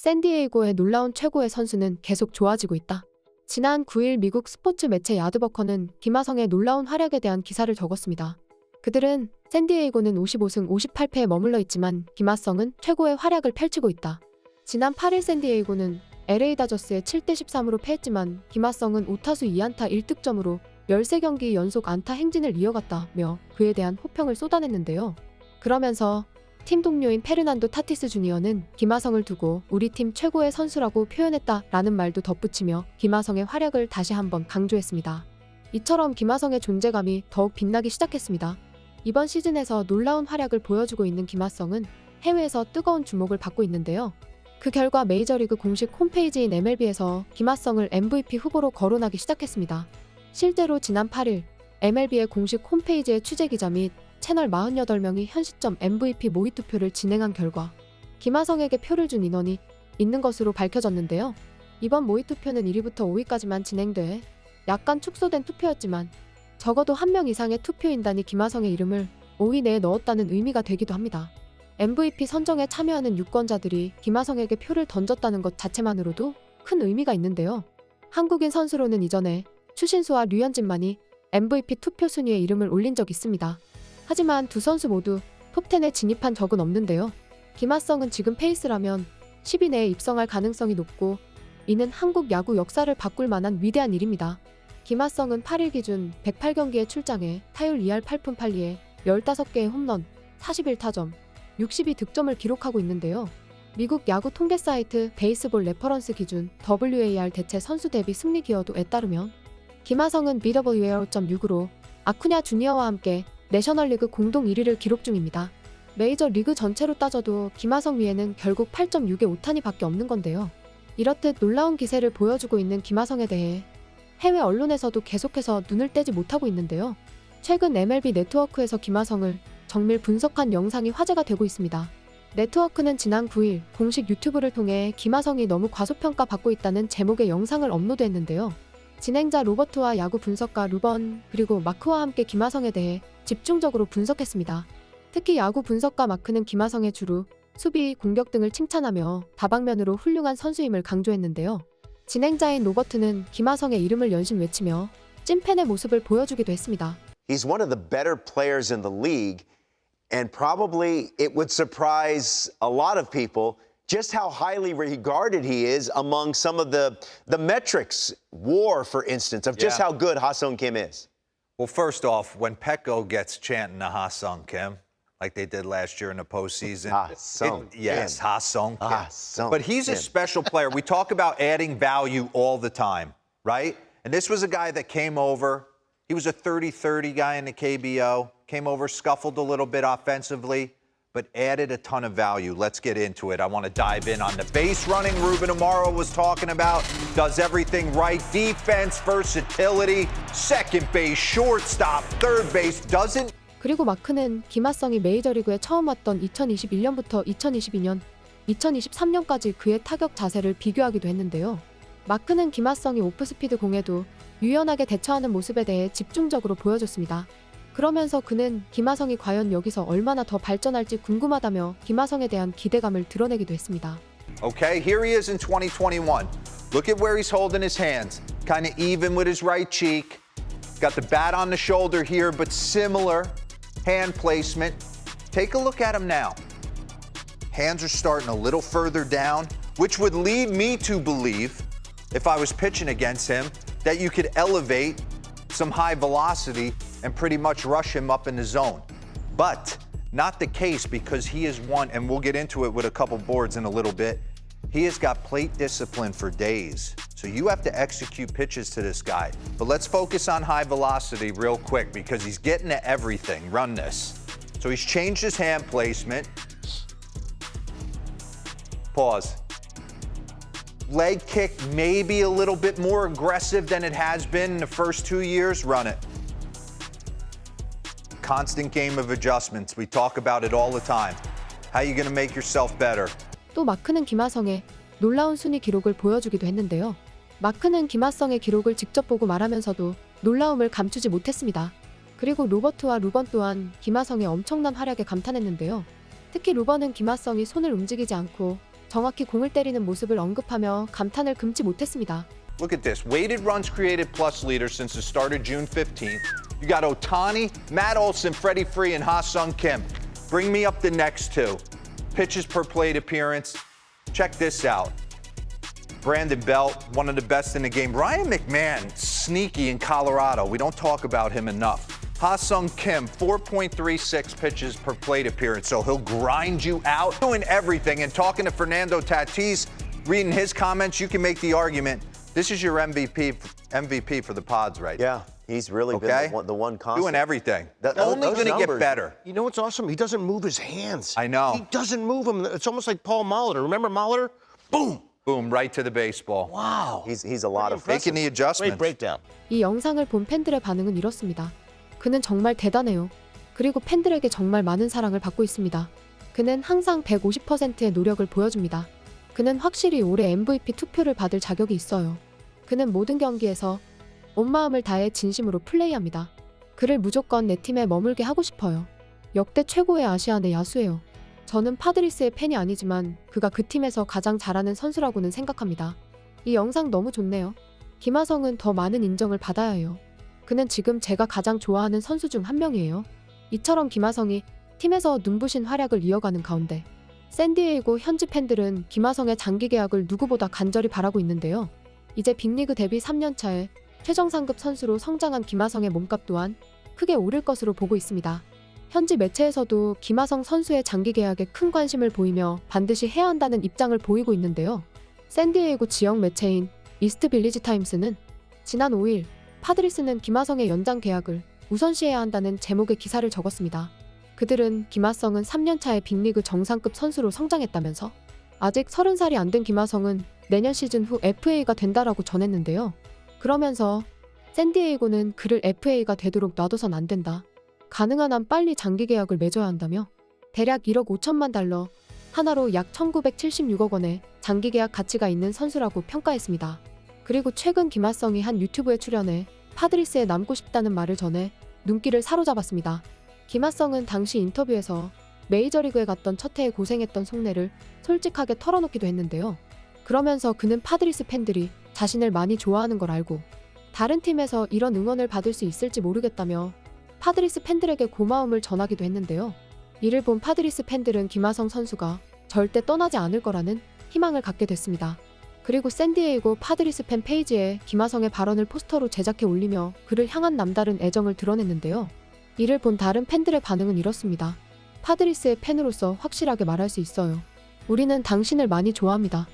샌디에이고의 놀라운 최고의 선수는 계속 좋아지고 있다. 지난 9일 미국 스포츠 매체 야드버커는 김하성의 놀라운 활약에 대한 기사를 적었습니다. 그들은 샌디에이고는 55승 58패에 머물러 있지만 김하성은 최고의 활약을 펼치고 있다. 지난 8일 샌디에이고는 LA 다저스에 7대13으로 패했지만 김하성은 5타수 2안타 1득점으로 13경기 연속 안타 행진을 이어갔다며 그에 대한 호평을 쏟아냈는데요. 그러면서 팀 동료인 페르난도 타티스 주니어는 김하성을 두고 우리 팀 최고의 선수라고 표현했다라는 말도 덧붙이며 김하성의 활약을 다시 한번 강조했습니다. 이처럼 김하성의 존재감이 더욱 빛나기 시작했습니다. 이번 시즌에서 놀라운 활약을 보여주고 있는 김하성은 해외에서 뜨거운 주목을 받고 있는데요. 그 결과 메이저리그 공식 홈페이지인 MLB에서 김하성을 MVP 후보로 거론하기 시작했습니다. 실제로 지난 8일 MLB의 공식 홈페이지의 취재기자 및 채널 48명이 현 시점 MVP 모의 투표를 진행한 결과 김하성에게 표를 준 인원이 있는 것으로 밝혀졌는데요. 이번 모의 투표는 1위부터 5위까지만 진행돼 약간 축소된 투표였지만 적어도 한 명 이상의 투표인단이 김하성의 이름을 5위 내에 넣었다는 의미가 되기도 합니다. MVP 선정에 참여하는 유권자들이 김하성에게 표를 던졌다는 것 자체만으로도 큰 의미가 있는데요. 한국인 선수로는 이전에 추신수와 류현진만이 MVP 투표 순위에 이름을 올린 적이 있습니다. 하지만 두 선수 모두 톱10에 진입한 적은 없는데요. 김하성은 지금 페이스라면 10위 내에 입성할 가능성이 높고 이는 한국 야구 역사를 바꿀 만한 위대한 일입니다. 김하성은 8일 기준 108경기에 출장해 타율 2할 8푼 8리에 15개의 홈런, 41타점, 62득점을 기록하고 있는데요. 미국 야구 통계 사이트 베이스볼 레퍼런스 기준 WAR 대체 선수 대비 승리 기여도에 따르면 김하성은 BWAR 5.6으로 아쿠냐 주니어와 함께 내셔널리그 공동 1위를 기록 중입니다. 메이저 리그 전체로 따져도 김하성 위에는 결국 8.6의 오탄이 밖에 없는 건데요. 이렇듯 놀라운 기세를 보여주고 있는 김하성에 대해 해외 언론에서도 계속해서 눈을 떼지 못하고 있는데요. 최근 MLB 네트워크에서 김하성을 정밀 분석한 영상이 화제가 되고 있습니다. 네트워크는 지난 9일 공식 유튜브를 통해 김하성이 너무 과소평가받고 있다는 제목의 영상을 업로드했는데요. 진행자 로버트와 야구 분석가 루번 그리고 마크와 함께 김하성에 대해 집중적으로 분석했습니다. 특히 야구 분석가 마크는 김하성의 주루, 수비, 공격 등을 칭찬하며 다방면으로 훌륭한 선수임을 강조했는데요. 진행자인 로버트는 김하성의 이름을 연신 외치며 찐팬의 모습을 보여주기도 했습니다. He's one of the better players in the league, and probably it would surprise a lot of people just how highly regarded he is among some of the metrics, WAR, for instance, of just how good Ha-Seong Kim is. Well, first off, when Petco gets chanting to Ha-Seong Kim, like they did last year in the postseason. Ha-Seong Kim. Yes, Ha-Seong Kim. Ha-Seong But he's a special player. We talk about adding value all the time, right? And this was a guy that came over. He was a 30-30 guy in the KBO. Came over, scuffled a little bit offensively, but added a ton of value. Let's get into it. I want to dive in on the base running Ruben Amaro was talking about. Does everything right. Defense, versatility, second base, shortstop, third base. Doesn't. 그리고 마크는 김하성이 메이저리그에 처음 왔던 2021년부터 2022년, 2023년까지 그의 타격 자세를 비교하기도 했는데요. 마크는 김하성이 오프스피드 공에도 유연하게 대처하는 모습에 대해 집중적으로 보여줬습니다. 그러면서 그는 김하성이 과연 여기서 얼마나 더 발전할지 궁금하다며 김하성에 대한 기대감을 드러내기도 했습니다. Okay, here he is in 2021. Look at where he's holding his hands. Kind of even with his right cheek. Got the bat on the shoulder here, but similar hand placement. Take a look at him now. Hands are starting a little further down, which would lead me to believe, if I was pitching against him, that you could elevate some high velocity and pretty much rush him up in the zone. But not the case, because he is one, and we'll get into it with a couple boards in a little bit, he has got plate discipline for days. So you have to execute pitches to this guy. But let's focus on high velocity real quick, because he's getting to everything. Run this. So he's changed his hand placement. Pause. Leg kick maybe a little bit more aggressive than it has been in the first 2 years. Run it. Constant game of adjustments. We talk about it all the time. How are you going to make yourself better? 또 마크는 김하성의 놀라운 순위 기록을 보여주기도 했는데요. 마크는 김하성의 기록을 직접 보고 말하면서도 놀라움을 감추지 못했습니다. 그리고 로버트와 루번 또한 김하성의 엄청난 활약에 감탄했는데요. 특히 루번은 김하성이 손을 움직이지 않고 정확히 공을 때리는 모습을 언급하며 감탄을 금치 못했습니다. Look at this. Weighted runs created plus leader since the start of June 15th. You got Otani, Matt Olson, Freddie Free, and Ha-Sung Kim. Bring me up the next two. Pitches per plate appearance. Check this out. Brandon Belt, one of the best in the game. Ryan McMahon, sneaky in Colorado. We don't talk about him enough. Ha-Sung Kim, 4.36 pitches per plate appearance, so he'll grind you out. Doing everything. And talking to Fernando Tatis, reading his comments, you can make the argument. This is your MVP for the Pods right now. Yeah, he's really Okay? been the one constant. Doing everything. Those Only going to get numbers- better. You know what's awesome? He doesn't move his hands. I know. He doesn't move them. It's almost like Paul Molitor. Remember Molitor? Boom. Boom, right to the baseball. Wow. He's a lot of Pretty Making the impressive. adjustments. Great breakdown. 이 영상을 본 팬들의 반응은 이렇습니다. 그는 정말 대단해요. 그리고 팬들에게 정말 많은 사랑을 받고 있습니다. 그는 항상 150%의 노력을 보여줍니다. 그는 확실히 올해 MVP 투표를 받을 자격이 있어요. 그는 모든 경기에서 온 마음을 다해 진심으로 플레이합니다. 그를 무조건 내 팀에 머물게 하고 싶어요. 역대 최고의 아시아 내 야수예요. 저는 파드리스의 팬이 아니지만 그가 그 팀에서 가장 잘하는 선수라고는 생각합니다. 이 영상 너무 좋네요. 김하성은 더 많은 인정을 받아야 해요. 그는 지금 제가 가장 좋아하는 선수 중 한 명이에요. 이처럼 김하성이 팀에서 눈부신 활약을 이어가는 가운데 샌디에이고 현지 팬들은 김하성의 장기 계약을 누구보다 간절히 바라고 있는데요. 이제 빅리그 데뷔 3년차에 최정상급 선수로 성장한 김하성의 몸값 또한 크게 오를 것으로 보고 있습니다. 현지 매체에서도 김하성 선수의 장기 계약에 큰 관심을 보이며 반드시 해야 한다는 입장을 보이고 있는데요. 샌디에이고 지역 매체인 이스트 빌리지 타임스는 지난 5일 파드리스는 김하성의 연장 계약을 우선시해야 한다는 제목의 기사를 적었습니다. 그들은 김하성은 3년차에 빅리그 정상급 선수로 성장했다면서 아직 30살이 안 된 김하성은 내년 시즌 후 FA가 된다라고 전했는데요. 그러면서 샌디에이고는 그를 FA가 되도록 놔둬선 안 된다. 가능한 한 빨리 장기 계약을 맺어야 한다며 대략 1억 5천만 달러, 하나로 약 1976억 원의 장기 계약 가치가 있는 선수라고 평가했습니다. 그리고 최근 김하성이 한 유튜브에 출연해 파드리스에 남고 싶다는 말을 전해 눈길을 사로잡았습니다. 김하성은 당시 인터뷰에서 메이저리그에 갔던 첫 해에 고생했던 속내를 솔직하게 털어놓기도 했는데요. 그러면서 그는 파드리스 팬들이 자신을 많이 좋아하는 걸 알고 다른 팀에서 이런 응원을 받을 수 있을지 모르겠다며 파드리스 팬들에게 고마움을 전하기도 했는데요. 이를 본 파드리스 팬들은 김하성 선수가 절대 떠나지 않을 거라는 희망을 갖게 됐습니다. 그리고 샌디에이고 파드리스 팬 페이지에 김하성의 발언을 포스터로 제작해 올리며 그를 향한 남다른 애정을 드러냈는데요. 이를 본 다른 팬들의 반응은 이렇습니다. 파드리스의 팬으로서 확실하게 말할 수 있어요. 우리는 당신을 많이 좋아합니다.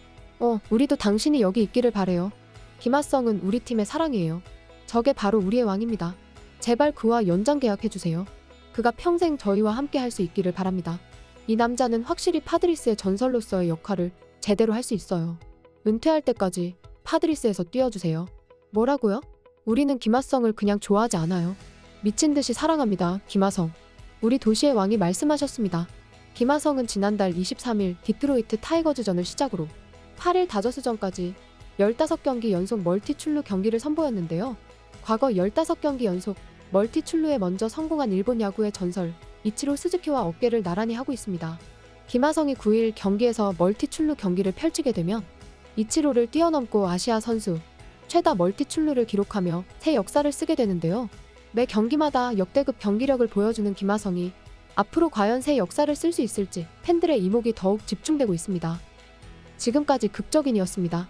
우리도 당신이 여기 있기를 바래요. 김하성은 우리 팀의 사랑이에요. 저게 바로 우리의 왕입니다. 제발 그와 연장 계약해주세요. 그가 평생 저희와 함께 할 수 있기를 바랍니다. 이 남자는 확실히 파드리스의 전설로서의 역할을 제대로 할 수 있어요. 은퇴할 때까지 파드리스에서 뛰어주세요. 뭐라고요? 우리는 김하성을 그냥 좋아하지 않아요. 미친 듯이 사랑합니다. 김하성. 우리 도시의 왕이 말씀하셨습니다. 김하성은 지난달 23일 디트로이트 타이거즈전을 시작으로 8일 다저스전까지 15경기 연속 멀티 출루 경기를 선보였는데요. 과거 15경기 연속 멀티 출루에 먼저 성공한 일본 야구의 전설 이치로 스즈키와 어깨를 나란히 하고 있습니다. 김하성이 9일 경기에서 멀티 출루 경기를 펼치게 되면 이치로를 뛰어넘고 아시아 선수 최다 멀티 출루를 기록하며 새 역사를 쓰게 되는데요. 매 경기마다 역대급 경기력을 보여주는 김하성이 앞으로 과연 새 역사를 쓸 수 있을지 팬들의 이목이 더욱 집중되고 있습니다. 지금까지 극적인이었습니다.